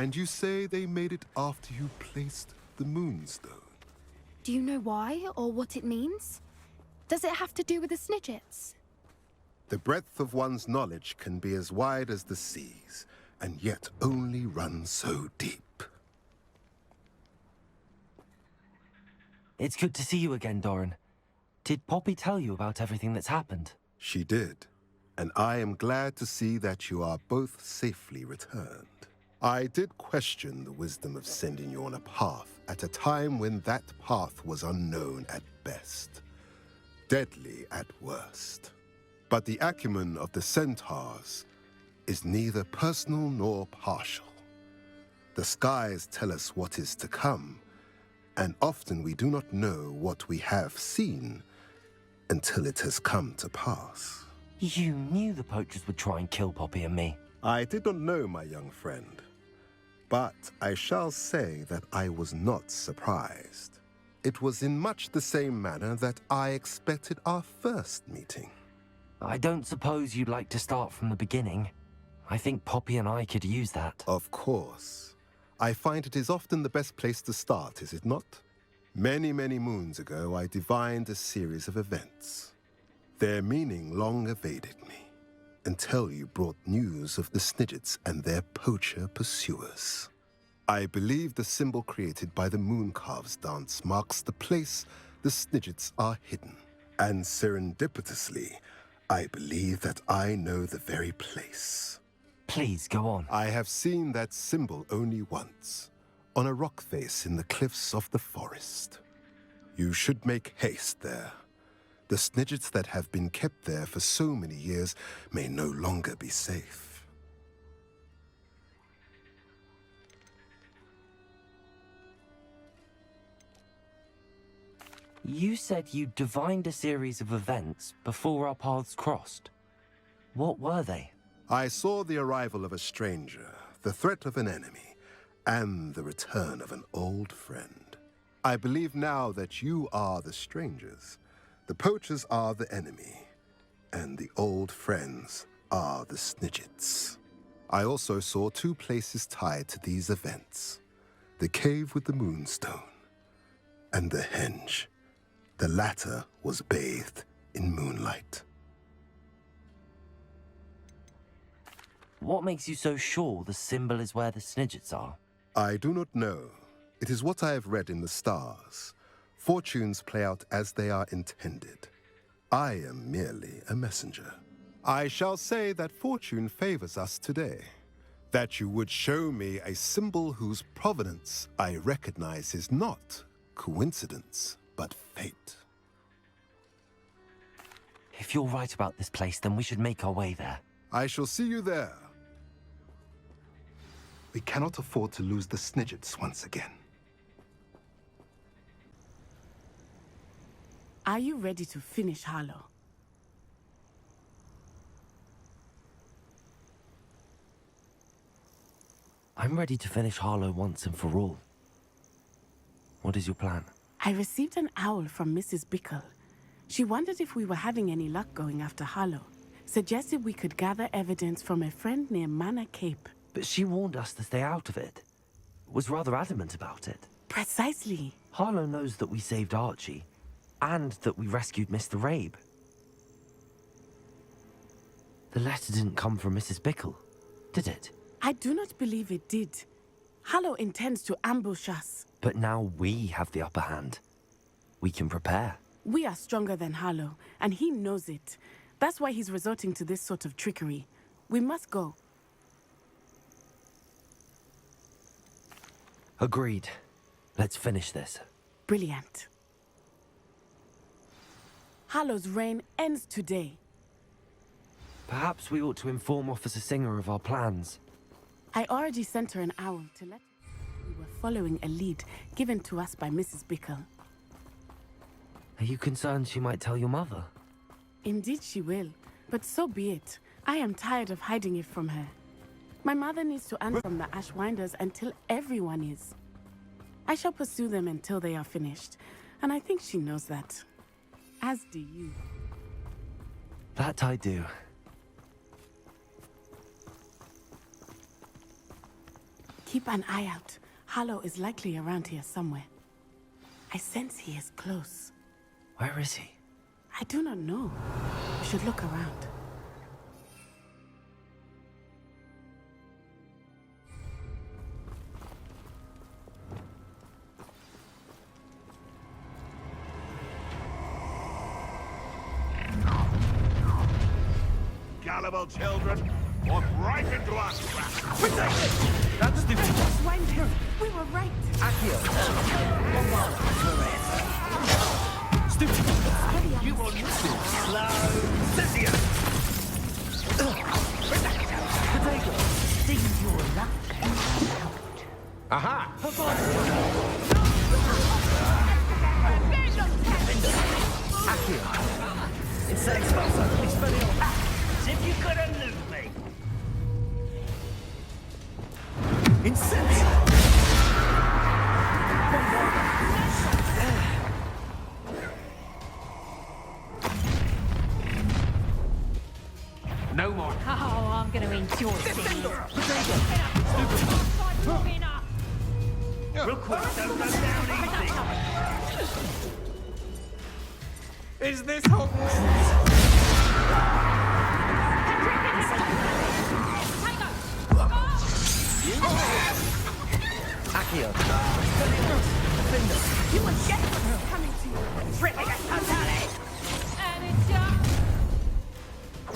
And you say they made it after you placed the Moonstone? Do you know why, or what it means? Does it have to do with the Snidgets? The breadth of one's knowledge can be as wide as the seas, and yet only run so deep. It's good to see you again, Doran. Did Poppy tell you about everything that's happened? She did, and I am glad to see that you are both safely returned. I did question the wisdom of sending you on a path at a time when that path was unknown at best, deadly at worst. But the acumen of the centaurs is neither personal nor partial. The skies tell us what is to come, and often we do not know what we have seen until it has come to pass. You knew the poachers would try and kill Poppy and me. I did not know, my young friend, but I shall say that I was not surprised. It was in much the same manner that I expected our first meeting. I don't suppose you'd like to start from the beginning. I think Poppy and I could use that. Of course. I find it is often the best place to start, is it not? Many, many moons ago, I divined a series of events. Their meaning long evaded me, until you brought news of the Snidgets and their poacher pursuers. I believe the symbol created by the Mooncalves dance marks the place the Snidgets are hidden. And serendipitously, I believe that I know the very place. Please, go on. I have seen that symbol only once, on a rock face in the cliffs of the forest. You should make haste there. The Snidgets that have been kept there for so many years may no longer be safe. You said you divined a series of events before our paths crossed. What were they? I saw the arrival of a stranger, the threat of an enemy, and the return of an old friend. I believe now that you are the strangers. The poachers are the enemy, and the old friends are the Snidgets. I also saw two places tied to these events: the cave with the Moonstone and the henge. The latter was bathed in moonlight. What makes you so sure the symbol is where the Snidgets are? I do not know. It is what I have read in the stars. Fortunes play out as they are intended. I am merely a messenger. I shall say that fortune favors us today. That you would show me a symbol whose provenance I recognize is not coincidence, but fate. If you're right about this place, then we should make our way there. I shall see you there. We cannot afford to lose the Snidgets once again. Are you ready to finish Harlow? I'm ready to finish Harlow once and for all. What is your plan? I received an owl from Mrs. Bickle. She wondered if we were having any luck going after Harlow. Suggested we could gather evidence from a friend near Manor Cape. But she warned us to stay out of it. Was rather adamant about it. Precisely. Harlow knows that we saved Archie, and that we rescued Mr. Rabe. The letter didn't come from Mrs. Bickle, did it? I do not believe it did. Harlow intends to ambush us. But now we have the upper hand. We can prepare. We are stronger than Harlow, and he knows it. That's why he's resorting to this sort of trickery. We must go. Agreed. Let's finish this. Brilliant. Harlow's reign ends today. Perhaps we ought to inform Officer Singer of our plans. I already sent her an owl to let her know we were following a lead given to us by Mrs. Bickle. Are you concerned she might tell your mother? Indeed she will, but so be it. I am tired of hiding it from her. My mother needs to earn from the Ashwinders until everyone is. I shall pursue them until they are finished, and I think she knows that. As do you. That I do. Keep an eye out. Harlow is likely around here somewhere. I sense he is close. Where is he? I do not know. We should look around. Gullible children, walk right into our trap. That's the Swineherd, we were right. Accio. Stupid. You will listen. Slow. Cynthia. Potato. Seize your luck. Aha! Accio. Insect spell. Expelliarmus. As if you couldn't lose me. Incendio! No more. Oh, I'm gonna enjoy this. Real quick, don't go down easy. Is this Hogwarts? Accio. You will get what's coming to you. Tripping at totally. And it's just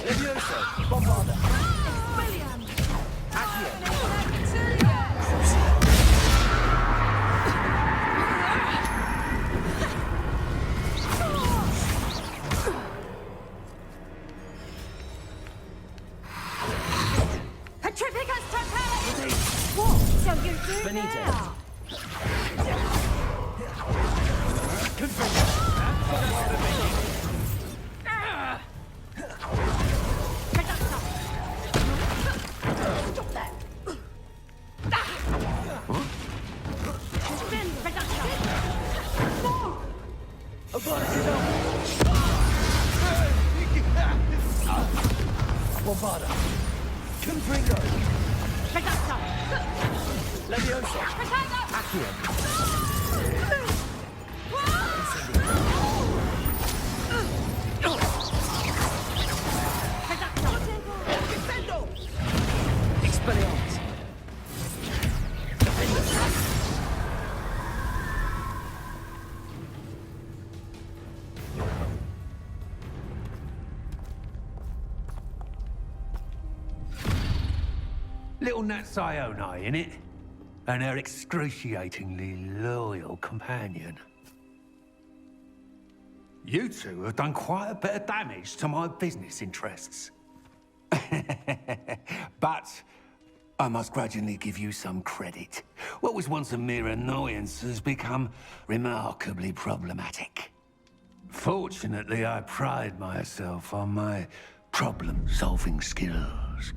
Levioso. Bombarda. William. Accio. Petrificus totality. What? So you do Benito. now? Stop that. Spin reduction. Bombarda. Confringo. Reduction. Levioso. Potato. Accio. Expelliarmus. Little Nat Sioni, innit? And her excruciatingly loyal companion. You two have done quite a bit of damage to my business interests. But I must grudgingly give you some credit. What was once a mere annoyance has become remarkably problematic. Fortunately, I pride myself on my problem-solving skills.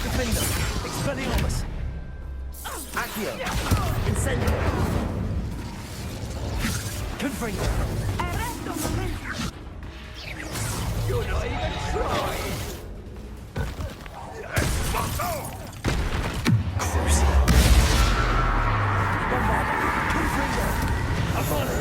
Defender. Expelliarmus. Accio. Incendio. Confringo. You're not even trying! Bombarda. Confringo. Avante.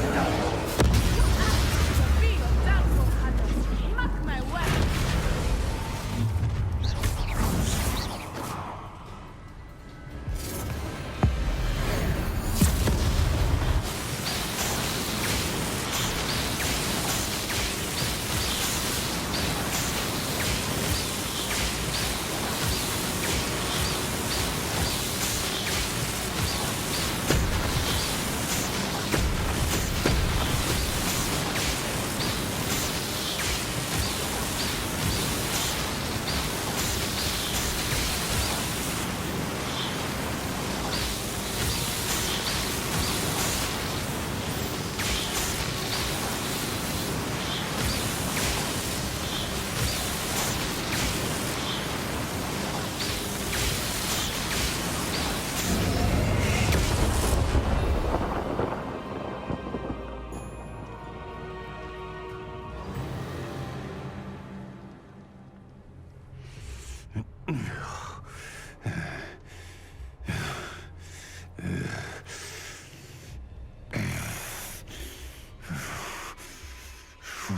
Natty!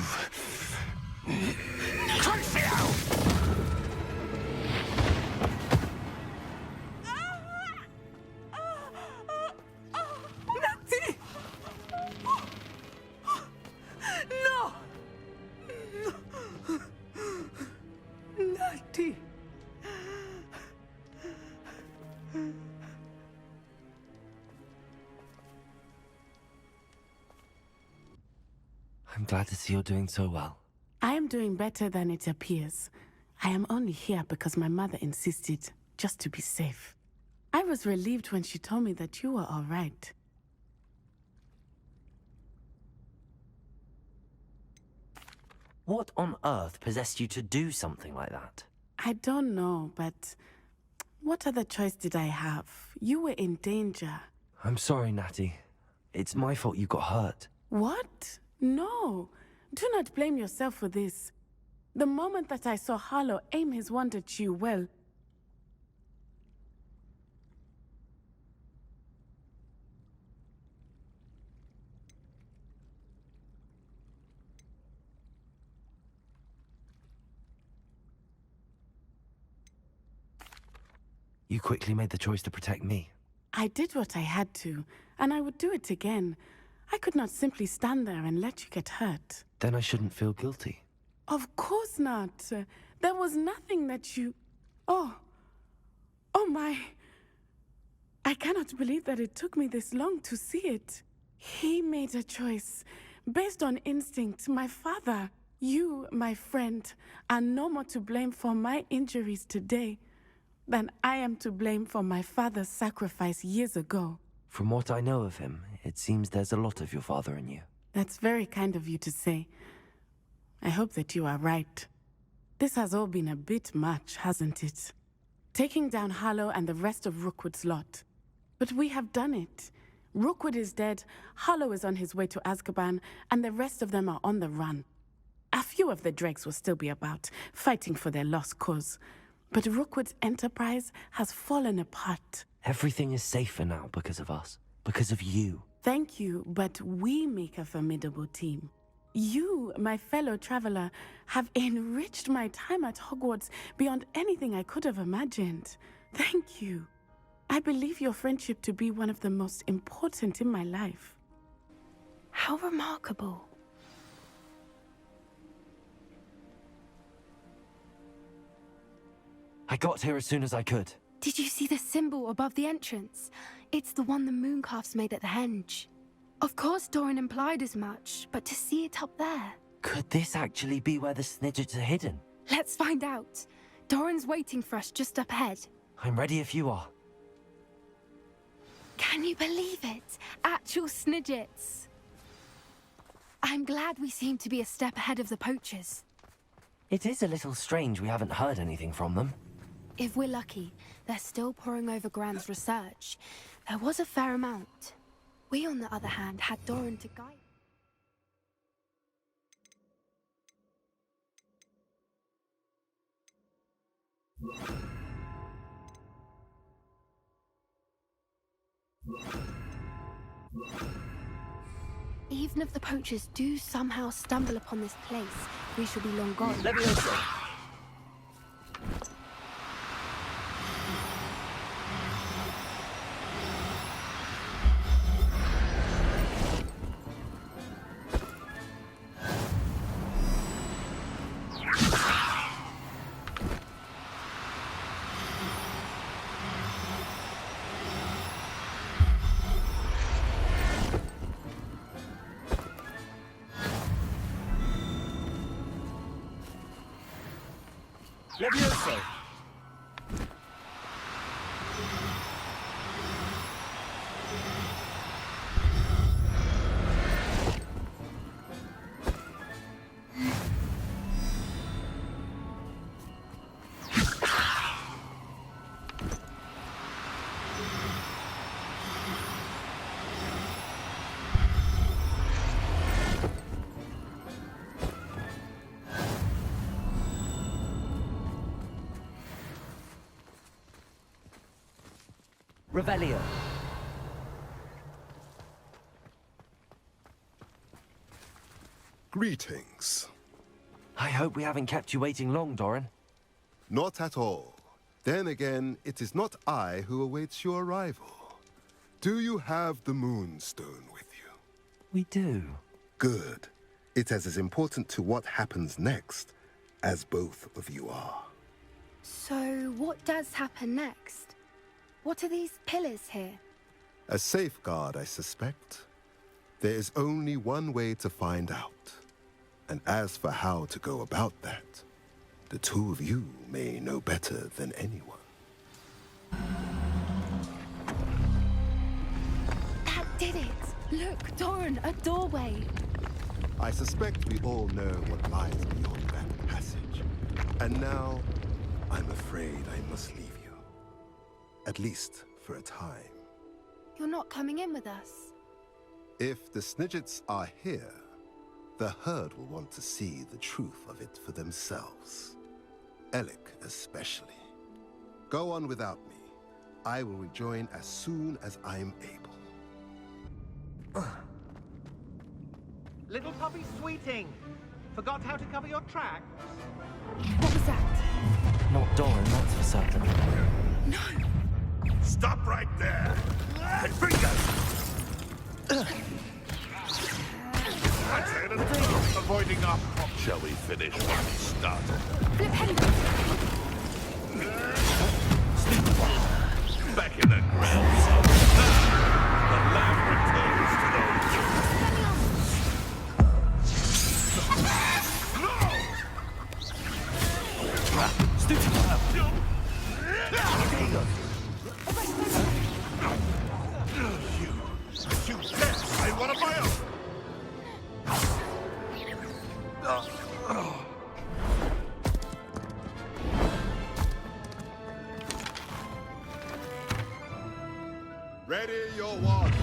No! Natty! I'm glad to see you're doing so well. I am doing better than it appears. I am only here because my mother insisted, just to be safe. I was relieved when she told me that you were all right. What on earth possessed you to do something like that? I don't know, but what other choice did I have? You were in danger. I'm sorry, Natty. It's my fault you got hurt. What? No. Do not blame yourself for this. The moment that I saw Harlow aim his wand at you, well... You quickly made the choice to protect me. I did what I had to, and I would do it again. I could not simply stand there and let you get hurt. Then I shouldn't feel guilty. Of course not. There was nothing that you... Oh. Oh my. I cannot believe that it took me this long to see it. He made a choice. Based on instinct, my father, you, my friend, are no more to blame for my injuries today than I am to blame for my father's sacrifice years ago. From what I know of him, it seems there's a lot of your father in you. That's very kind of you to say. I hope that you are right. This has all been a bit much, hasn't it? Taking down Harlow and the rest of Rookwood's lot. But we have done it. Rookwood is dead, Harlow is on his way to Azkaban, and the rest of them are on the run. A few of the dregs will still be about, fighting for their lost cause. But Rookwood's enterprise has fallen apart. Everything is safer now because of us. Because of you. Thank you, but we make a formidable team. You, my fellow traveler, have enriched my time at Hogwarts beyond anything I could have imagined. Thank you. I believe your friendship to be one of the most important in my life. How remarkable. I got here as soon as I could. Did you see the symbol above the entrance? It's the one the Mooncalfs made at the henge. Of course Doran implied as much, but to see it up there... Could this actually be where the Snidgets are hidden? Let's find out. Doran's waiting for us just up ahead. I'm ready if you are. Can you believe it? Actual Snidgets. I'm glad we seem to be a step ahead of the poachers. It is a little strange we haven't heard anything from them. If we're lucky, they're still poring over Gran's research. There was a fair amount. We, on the other hand, had Doran to guide. Even if the poachers do somehow stumble upon this place, we shall be long gone. Levioso! Revelio. Greetings. I hope we haven't kept you waiting long, Doran. Not at all. Then again, it is not I who awaits your arrival. Do you have the Moonstone with you? We do. Good. It is as important to what happens next as both of you are. So, what does happen next? What are these pillars here? A safeguard, I suspect. There is only one way to find out. And as for how to go about that, the two of you may know better than anyone. That did it! Look, Doran, a doorway! I suspect we all know what lies beyond that passage. And now, I'm afraid I must leave you. At least for a time. You're not coming in with us. If the Snidgets are here, the herd will want to see the truth of it for themselves. Alec especially. Go on without me. I will rejoin as soon as I'm able. Little puppy Sweeting! Forgot how to cover your tracks? What was that? Not Doran, that's for certain. No! Stop right there! That's it. Avoiding our prop. Shall we finish what we started? Flip heading! Back in the ground. Now, the lamb returns to You dare! I want a bio! Ready your wands.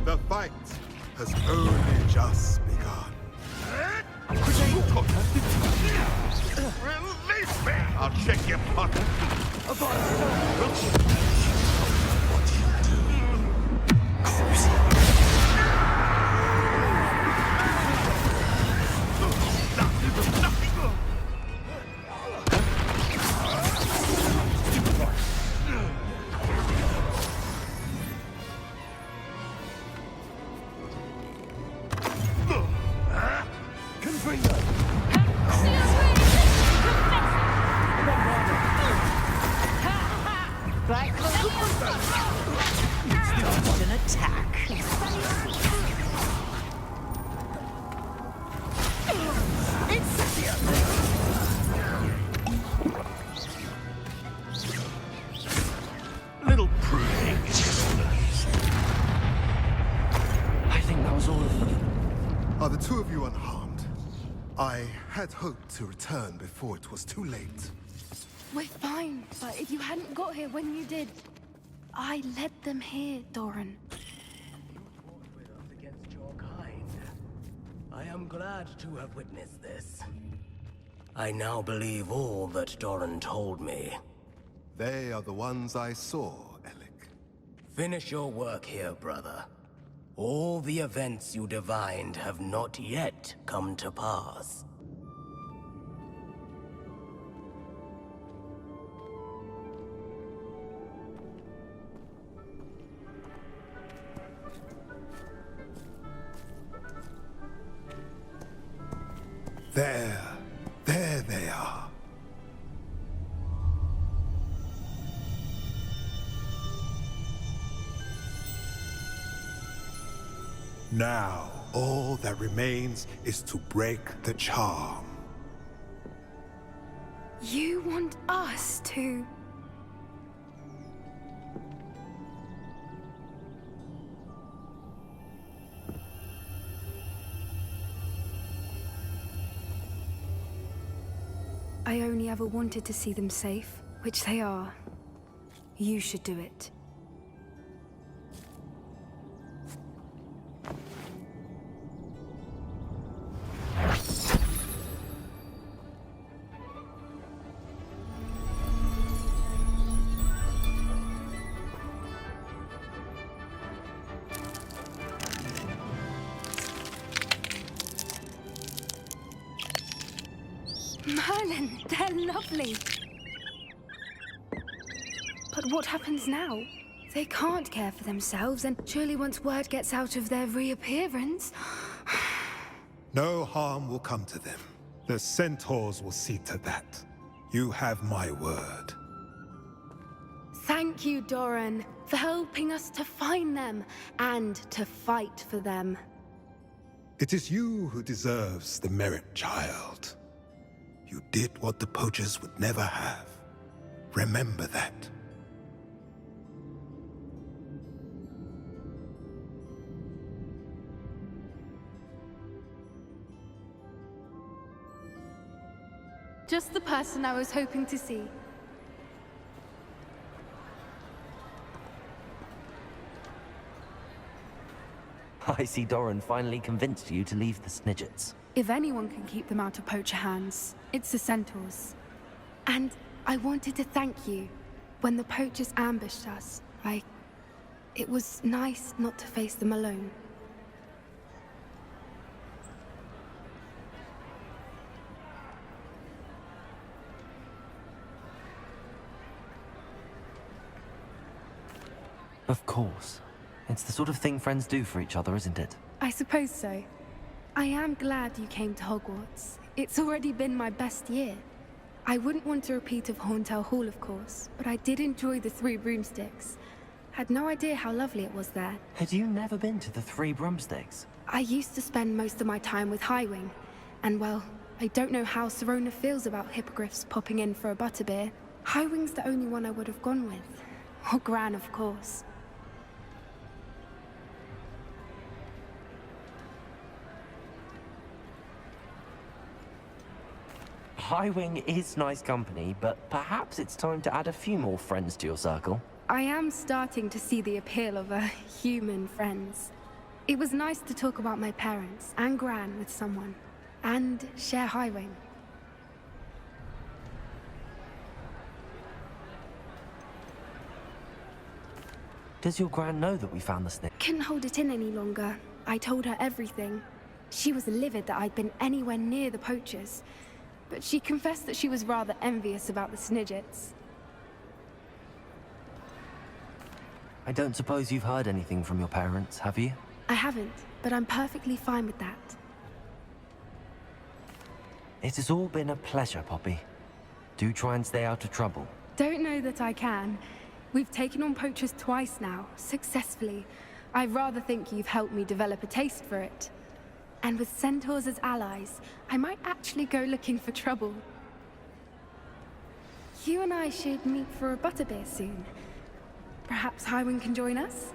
The fight has only just begun. Release me! I'll check your pocket. Little pruning. I think that was all of them. Are the two of you unharmed? I had hoped to return before it was too late. We're fine, but if you hadn't got here when you did, I led them here, Doran. Against your kind. I am glad to have witnessed this. I now believe all that Doran told me. They are the ones I saw, Alec. Finish your work here, brother. All the events you divined have not yet come to pass. There they are. Now, all that remains is to break the charm. You want us to... I only ever wanted to see them safe, which they are. You should do it. Merlin, they're lovely. But what happens now? They can't care for themselves, and surely once word gets out of their reappearance... No harm will come to them. The centaurs will see to that. You have my word. Thank you, Doran, for helping us to find them and to fight for them. It is you who deserves the merit, child. You did what the poachers would never have. Remember that. Just the person I was hoping to see. I see Doran finally convinced you to leave the Snidgets. If anyone can keep them out of poacher hands, it's the centaurs. And I wanted to thank you. When the poachers ambushed us, it was nice not to face them alone. Of course. It's the sort of thing friends do for each other, isn't it? I suppose so. I am glad you came to Hogwarts. It's already been my best year. I wouldn't want a repeat of Horntail Hall, of course, but I did enjoy the Three Broomsticks. Had no idea how lovely it was there. Had you never been to the Three Broomsticks? I used to spend most of my time with Highwing, and well, I don't know how Serona feels about hippogriffs popping in for a butterbeer. Highwing's the only one I would have gone with. Or Gran, of course. Highwing is nice company, but perhaps it's time to add a few more friends to your circle. I am starting to see the appeal of human friends. It was nice to talk about my parents and Gran with someone, and share Highwing. Does your Gran know that we found the snitch? Couldn't hold it in any longer. I told her everything. She was livid that I'd been anywhere near the poachers, but she confessed that she was rather envious about the Snidgets. I don't suppose you've heard anything from your parents, have you? I haven't, but I'm perfectly fine with that. It has all been a pleasure, Poppy. Do try and stay out of trouble. Don't know that I can. We've taken on poachers twice now, successfully. I rather think you've helped me develop a taste for it. And with centaurs as allies, I might actually go looking for trouble. You and I should meet for a butterbeer soon. Perhaps Highwing can join us?